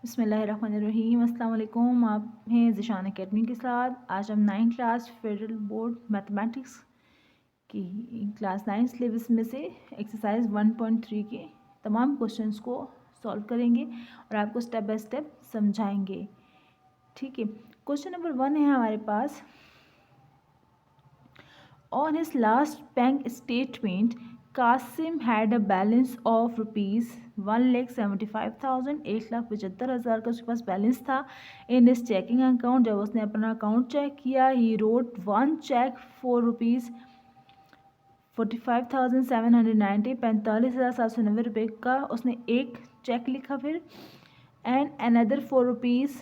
बिस्मिल्लाहिर्रहमानिर्रहीम। अस्सलाम वालेकुम। आप हैं ज़िशान एकेडमी के साथ। आज हम 9th class federal board mathematics की क्लास 9 सिलेबस में से एक्सरसाइज 1.3 के तमाम क्वेश्चंस को सॉल्व करेंगे और आपको स्टेप बाय स्टेप समझाएंगे। ठीक है, क्वेश्चन नंबर 1 है हमारे पास। On his last bank statement Kasim had a balance of rupees 1,75,000, 1,75,000 का उसके पास बैलेंस था इन हिज चेकिंग अकाउंट। जब उसने अपना अकाउंट चेक किया, he wrote one cheque for rupees 45,790, 45,790 का उसने एक चेक लिखा। फिर and another for rupees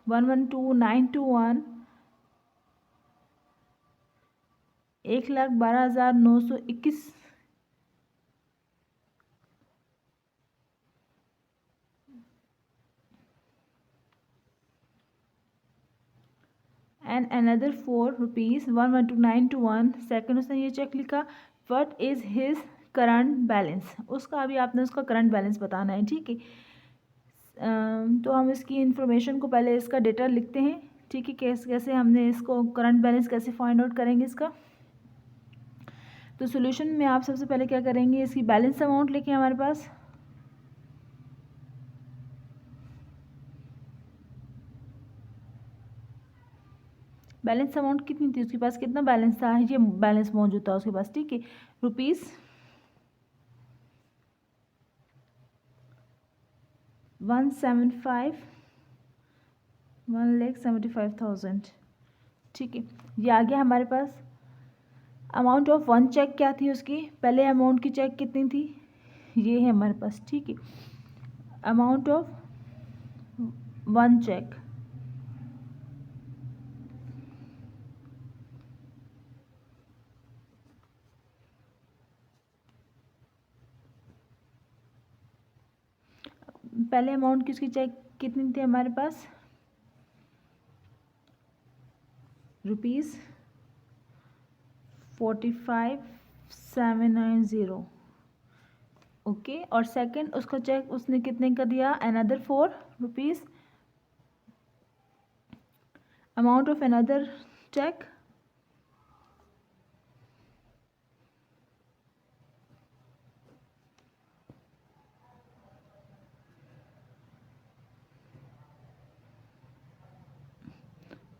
112,921, 1,12,921 and another for rupees 112,921। Second उसने ये चेक लिखा। What is his current balance, उसका अभी आपने उसका करंट बैलेंस बताना है। ठीक है, तो हम इसकी इंफॉर्मेशन को पहले इसका डेटा लिखते हैं। ठीक है, कैसे कैसे हमने इसको करंट बैलेंस कैसे फाइंड आउट करेंगे इसका। तो सॉल्यूशन में आप सबसे पहले क्या करेंगे, इसकी बैलेंस अमाउंट लेके हमारे पास बैलेंस अमाउंट कितनी थी, उसके पास कितना बैलेंस था, ये बैलेंस मौजूद था उसके पास। ठीक है, रुपीज़ 1,75,000। ठीक है, ये आ गया हमारे पास। अमाउंट ऑफ वन चेक क्या थी उसकी, पहले अमाउंट की चेक कितनी थी, ये है हमारे पास। ठीक है, अमाउंट ऑफ वन चेक पहले अमाउंट की उसकी चेक कितनी थी हमारे पास, रुपीज़ 45,790। ओके, और सेकंड उसका चेक उसने कितने का दिया, another for rupees amount of another cheque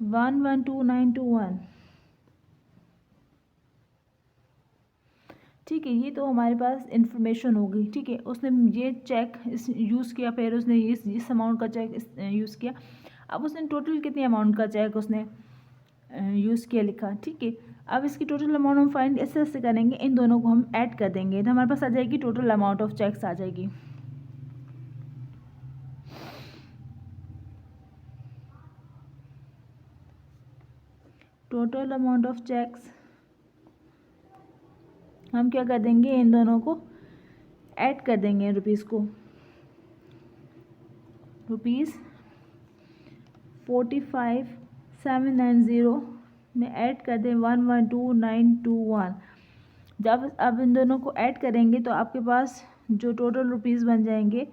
112,921। ठीक है, ये तो हमारे पास इंफॉर्मेशन होगी। ठीक है, उसने ये चेक इस यूज़ किया, फिर उसने इस अमाउंट का चेक यूज़ किया। अब उसने टोटल कितनी अमाउंट का चेक उसने यूज़ किया लिखा। ठीक है, अब इसकी टोटल अमाउंट हम फाइंड ऐसे करेंगे, इन दोनों को हम ऐड कर देंगे तो हमारे पास आ जाएगी टोटल अमाउंट ऑफ चेक्स आ जाएगी। टोटल अमाउंट ऑफ चेक्स हम क्या कर देंगे, इन दोनों को ऐड कर देंगे, रुपीज़ को रुपीज़ 45,790 में ऐड कर दें 112,921। जब अब इन दोनों को ऐड करेंगे तो आपके पास जो टोटल रुपीज़ बन जाएंगे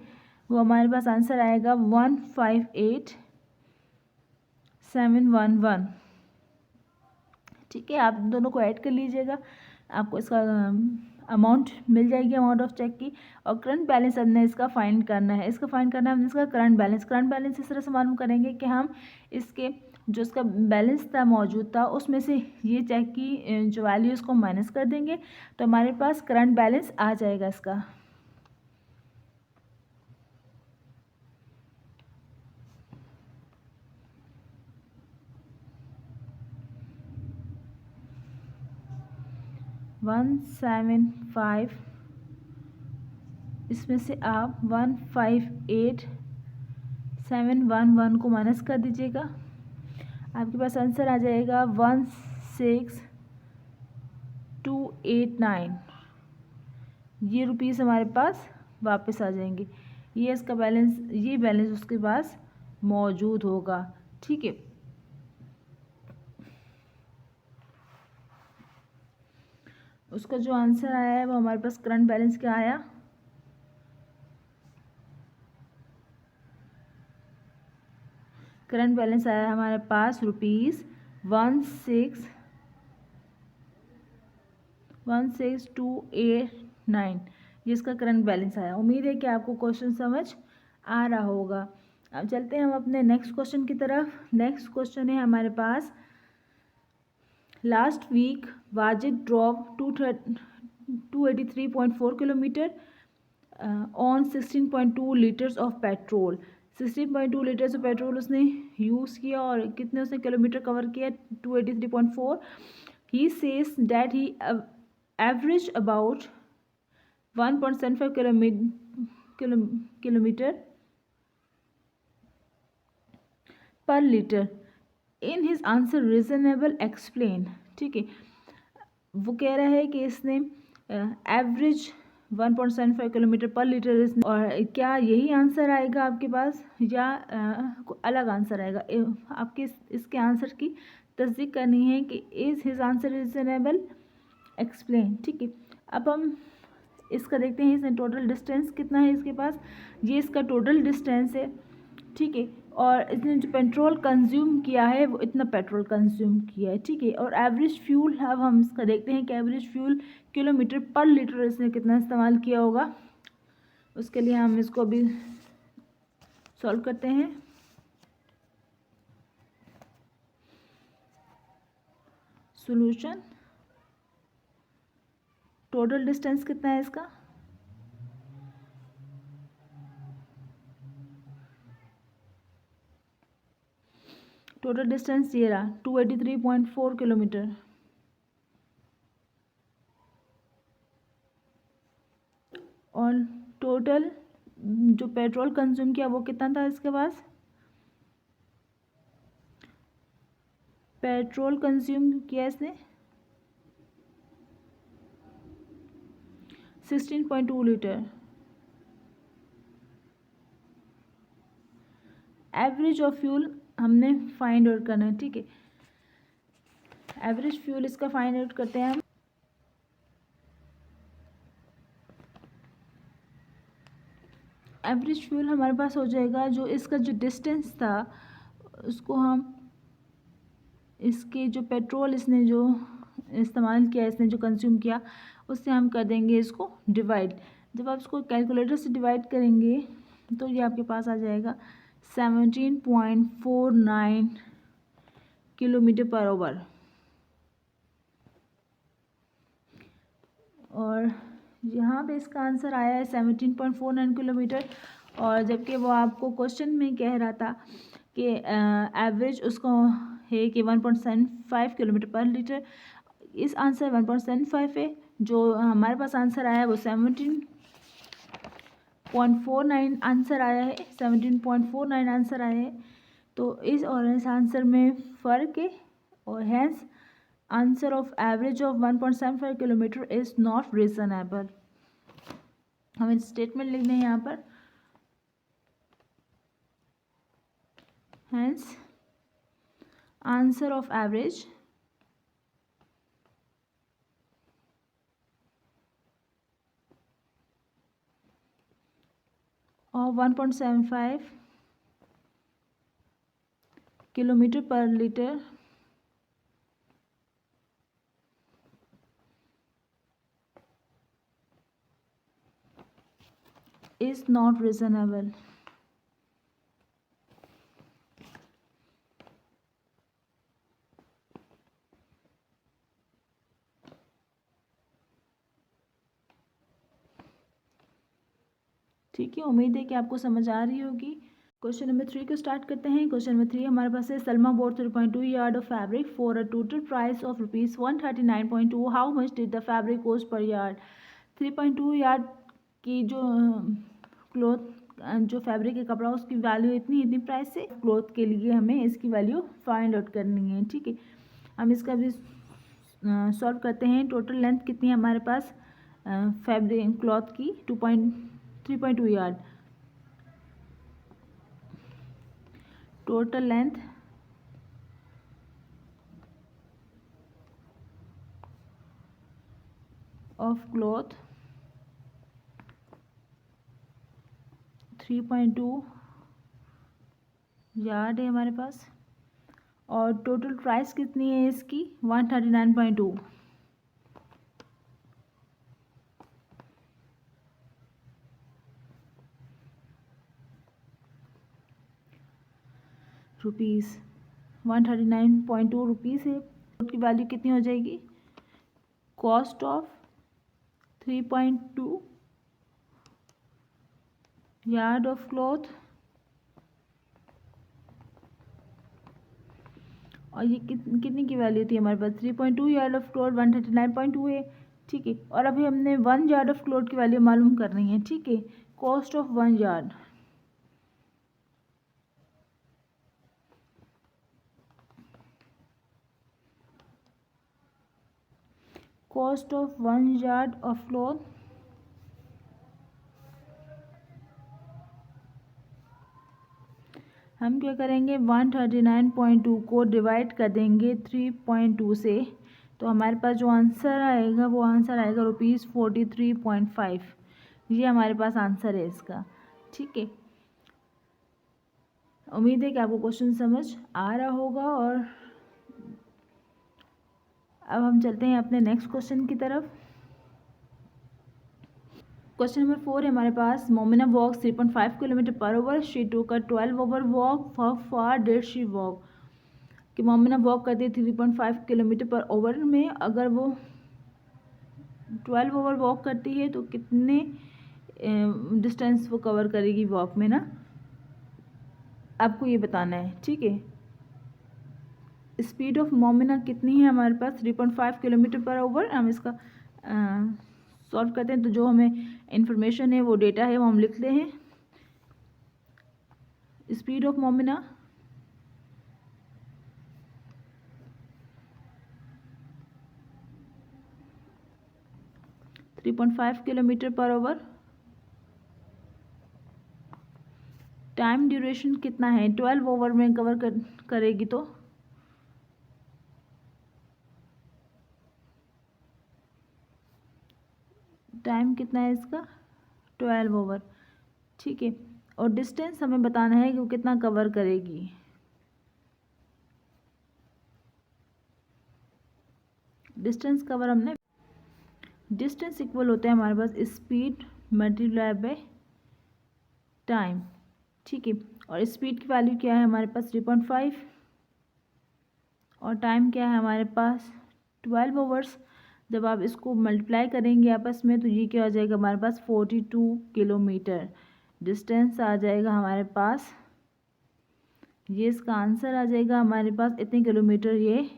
वो हमारे पास आंसर आएगा 158,711। ठीक है, आप दोनों को ऐड कर लीजिएगा, आपको इसका अमाउंट मिल जाएगी, अमाउंट ऑफ चेक की। और करंट बैलेंस हमने इसका फाइंड करना है, इसका फाइंड करना है हमने इसका करंट बैलेंस इस तरह से मालूम करेंगे कि हम इसके जो इसका बैलेंस था मौजूद था उसमें से ये चेक की जो वैल्यू इसको माइनस कर देंगे तो हमारे पास करंट बैलेंस आ जाएगा इसका। वन सेवन फाइव, इसमें से आप 158,711 को माइनस कर दीजिएगा, आपके पास आंसर आ जाएगा 16,289। ये रुपीज़ हमारे पास वापस आ जाएंगे, ये इसका बैलेंस, ये बैलेंस उसके पास मौजूद होगा। ठीक है, उसका जो आंसर आया है वो हमारे पास करंट बैलेंस क्या आया, करंट बैलेंस आया हमारे पास ₹16,289, जिसका करंट बैलेंस आया। उम्मीद है कि आपको क्वेश्चन समझ आ रहा होगा। अब चलते हैं हम अपने नेक्स्ट क्वेश्चन की तरफ। नेक्स्ट क्वेश्चन है हमारे पास, last week Wajid drove 283.4 kilometre on 16.2 litres of petrol. 16.2 litres of petrol उसने यूज़ किया और कितने उसने किलोमीटर कवर किया, 283.4। He says that he average about 1.75 kilometre per litre in his answer reasonable explain. ठीक है, वो कह रहा है कि इसने एवरेज 1.75 किलोमीटर पर लीटर, और क्या यही आंसर आएगा आपके पास या अलग आंसर आएगा। आपके इसके आंसर की तस्दीक करनी है कि is his answer reasonable explain. ठीक है, अब हम इसका देखते हैं। इसमें टोटल डिस्टेंस कितना है इसके पास, ये इसका टोटल डिस्टेंस है। ठीक है, और इसने जो पेट्रोल कंज्यूम किया है वो इतना पेट्रोल कंज्यूम किया है। ठीक है, और एवरेज फ्यूल, अब हम इसका देखते हैं कि average fuel kilometre per litre इसने कितना इस्तेमाल किया होगा। उसके लिए हम इसको अभी सॉल्व करते हैं। सॉल्यूशन, टोटल डिस्टेंस कितना है इसका, टोटल डिस्टेंस ये रहा 283.4 किलोमीटर, और टोटल जो पेट्रोल कंज्यूम किया वो कितना था इसके पास, पेट्रोल कंज्यूम किया इसने 16.2 लीटर। एवरेज ऑफ फ्यूल हमने फाइंड आउट करना है। ठीक है, एवरेज फ्यूल इसका फाइंड आउट करते हैं हम। एवरेज फ्यूल हमारे पास हो जाएगा, जो इसका जो डिस्टेंस था उसको हम इसके जो पेट्रोल इसने जो इस्तेमाल किया, इसने जो कंज्यूम किया, उससे हम कर देंगे इसको डिवाइड। जब आप इसको कैलकुलेटर से डिवाइड करेंगे तो ये आपके पास आ जाएगा 17.49 किलोमीटर पर आवर। और यहाँ पे इसका आंसर आया है 17.49 किलोमीटर, और जबकि वो आपको क्वेश्चन में कह रहा था कि एवरेज उसको है कि 1.75 किलोमीटर पर लीटर। इस आंसर 1.75 है, जो हमारे पास आंसर आया है वो 17.49 आंसर आया है, 17.49 आंसर आया है। तो इस और इस आंसर में फ़र्क है, और hence answer of average of 1.75 kilometre is not reasonable. हमें स्टेटमेंट लिखने हैं यहाँ पर, hence answer of average of 1.75 kilometre per litre is not reasonable। ठीक है, उम्मीद है कि आपको समझ आ रही होगी। क्वेश्चन नंबर 3 को स्टार्ट करते हैं। क्वेश्चन नंबर 3 हमारे पास है, Salma bought 3.2 yard of fabric for a total price of ₹139.2। How much did the fabric cost per yard. 3.2 yard की जो क्लॉथ जो फैब्रिक है, कपड़ा, उसकी वैल्यू इतनी इतनी प्राइस से, क्लॉथ के लिए हमें इसकी वैल्यू फाइंड आउट करनी है। ठीक है, हम इसका भी सॉल्व करते हैं। टोटल लेंथ कितनी है हमारे पास फैब्रिक क्लॉथ की, 3.2 yard. Total length of cloth 3.2 yard है हमारे पास, और टोटल प्राइस कितनी है इसकी 139.2 रुपीज़। 139.2 रुपीज़ है। की वैल्यू कितनी हो जाएगी, cost of 3.2 yard of cloth, और ये कितनी की वैल्यू थी हमारे पास 3.2 यार्ड ऑफ क्लॉथ 139.2 है। ठीक है, और अभी हमने 1 यार्ड ऑफ क्लॉथ की वैल्यू मालूम करनी है। ठीक है, cost of 1 yard, cost of 1 yard of cloth हम क्या करेंगे 139.2 को डिवाइड कर देंगे 3.2 से, तो हमारे पास जो आंसर आएगा वो आंसर आएगा ₹43.5। ये हमारे पास आंसर है इसका। ठीक है, उम्मीद है कि आपको क्वेश्चन समझ आ रहा होगा। और अब हम चलते हैं अपने नेक्स्ट क्वेश्चन की तरफ। क्वेश्चन नंबर 4 है हमारे पास, Momina walk 3.5 kilometre per hour, she took a 12 hour walk, how far did she walk. कि मोमिना वॉक करती है 3.5 किलोमीटर पर आवर में, अगर वो 12 आवर वॉक करती है तो कितने डिस्टेंस वो कवर करेगी वॉक में ना, आपको ये बताना है। ठीक है, स्पीड ऑफ मोमिना कितनी है हमारे पास 3.5 किलोमीटर पर आवर। हम इसका सॉल्व करते हैं, तो जो हमें इंफॉर्मेशन है वो डेटा है वो हम लिखते हैं। Speed of Momina 3.5 kilometre per our. Time duration कितना है 12 आवर में कवर करेगी, तो टाइम कितना है इसका 12 आवर। ठीक है, और डिस्टेंस हमें बताना है कि वो कितना कवर करेगी। डिस्टेंस कवर हमने, डिस्टेंस इक्वल होता है हमारे पास स्पीड मल्टीप्लाई बाय टाइम। ठीक है, और स्पीड की वैल्यू क्या है हमारे पास 3.5, और टाइम क्या है हमारे पास 12 आवर्स। जब आप इसको मल्टीप्लाई करेंगे आपस में, तो ये क्या हो जाएगा हमारे पास 42 किलोमीटर डिस्टेंस आ जाएगा हमारे पास। ये इसका आंसर आ जाएगा हमारे पास, इतने किलोमीटर ये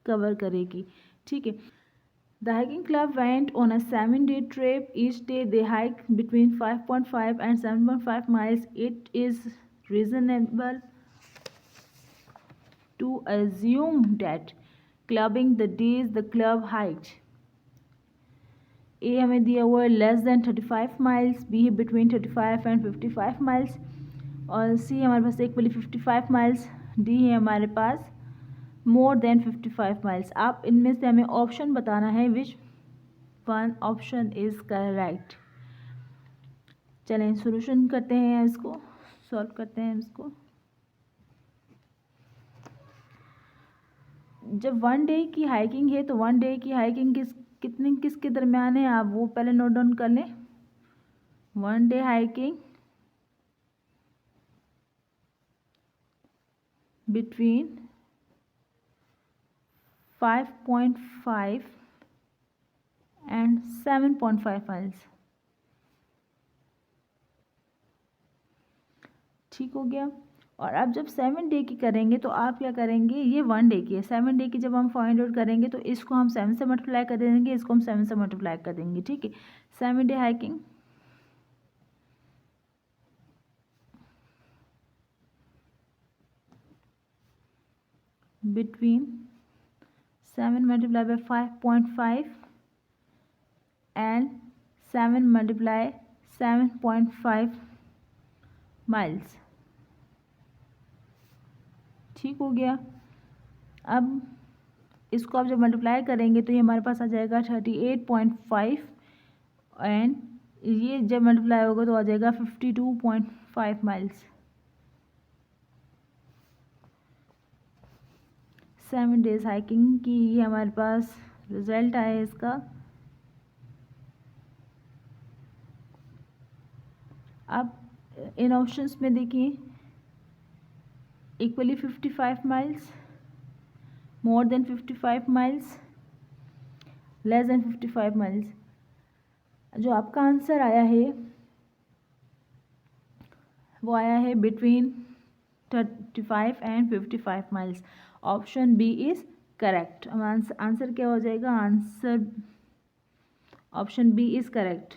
कवर करेगी। ठीक है, The hiking club went on a 7-day trip. Each day they hiked between 5.5 and 7.5 miles. It is reasonable to assume that clubbing the days the club hiked. A हमें दिया हुआ है less than 35 miles, B है between 35 and 55 miles, और C हमारे पास एक वाली 55 miles, D है हमारे पास more than 55 miles। आप इनमें से हमें ऑप्शन बताना है which one option is correct. चलें सॉल्यूशन करते हैं, इसको सॉल्व करते हैं इसको। जब 1 डे की हाइकिंग है तो 1 डे की हाइकिंग किसके दरमियान है, आप वो पहले नोट डाउन कर लें। 1 day hiking between 5.5 and 7.5 miles. ठीक हो गया। और अब जब 7 डे की करेंगे तो आप क्या करेंगे, ये 1 डे की है, 7 डे की जब हम फाइंड आउट करेंगे तो इसको हम 7 से मल्टीप्लाई कर देंगे, इसको हम 7 से मल्टीप्लाई कर देंगे। ठीक है, 7 day hiking between 7 multiplied by 5.5 and 7 multiply 7.5 miles। ठीक हो गया। अब इसको आप जब मल्टीप्लाई करेंगे तो ये हमारे पास आ जाएगा 38.5 एंड ये जब मल्टीप्लाई होगा तो आ जाएगा 52.5 माइल्स। 7 डेज हाइकिंग की ये हमारे पास रिजल्ट आया है इसका। अब इन ऑप्शंस में देखिए, equally 55 miles, more than 55 miles, less than 55 miles. जो आपका आंसर आया है वो आया है between 35 and 55 miles. Option B is correct. Answer क्या हो जाएगा? Answer option B is correct.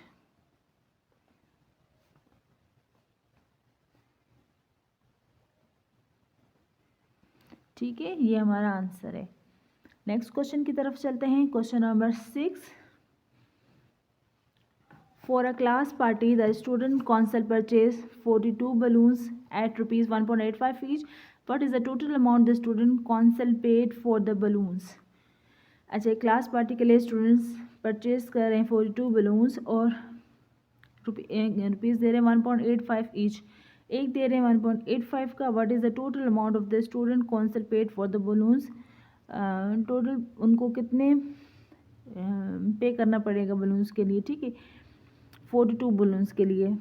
ठीक है, ये हमारा आंसर है। नेक्स्ट क्वेश्चन की तरफ चलते हैं। Question number 6। For a class party, the student council purchased 42 balloons at rupees 1.85 each. What is the total amount the student council paid for the balloons? अच्छा, क्लास पार्टी के लिए students purchase कर रहे हैं 42 बलून्स और rupees दे रहे हैं 1.85 each. एक दे रहे हैं 1.85 का। What is the total amount of the student council paid for the balloons? Total उनको कितने पे करना पड़ेगा बलून्स के लिए? ठीक है, 42 बलून्स के लिए।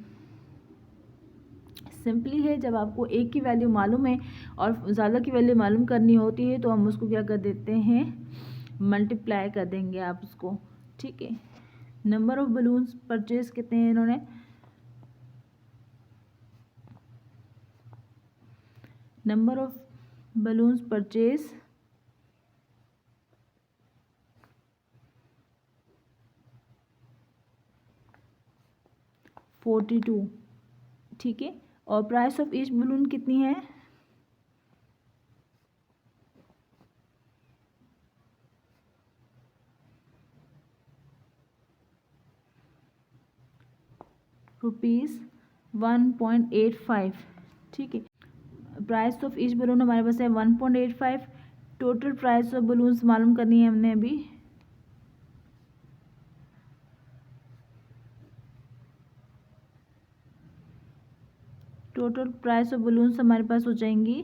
सिंपली है, जब आपको एक की वैल्यू मालूम है और ज़्यादा की वैल्यू मालूम करनी होती है तो हम उसको क्या कर देते हैं, मल्टीप्लाई कर देंगे आप उसको। ठीक है, नंबर ऑफ बलून्स परचेज कितने हैं इन्होंने? Number of balloons purchase 42। ठीक है, और प्राइस ऑफ ईच बलून कितनी है? रुपीज़ 1.85। ठीक है, प्राइस ऑफ ईच बलून हमारे पास है 1.85। टोटल प्राइस ऑफ बलून्स मालूम करनी है हमने अभी। टोटल प्राइस ऑफ बलून्स हमारे पास हो जाएंगी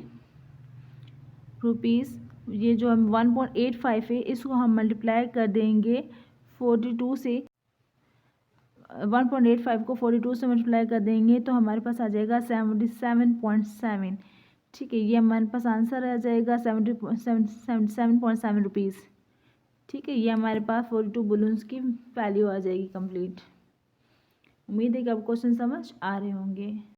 रुपीज़, ये जो हम 1.85 है इसको हम मल्टीप्लाई कर देंगे 42 से। 1.85 को 42 से मल्टीप्लाई कर देंगे तो हमारे पास आ जाएगा 77.7। ठीक है, ये हमारे पास आंसर आ जाएगा 77.7 रुपीज़। ठीक है, ये हमारे पास 42 बलून्स की वैल्यू आ जाएगी कंप्लीट। उम्मीद है कि आपको क्वेश्चन समझ आ रहे होंगे।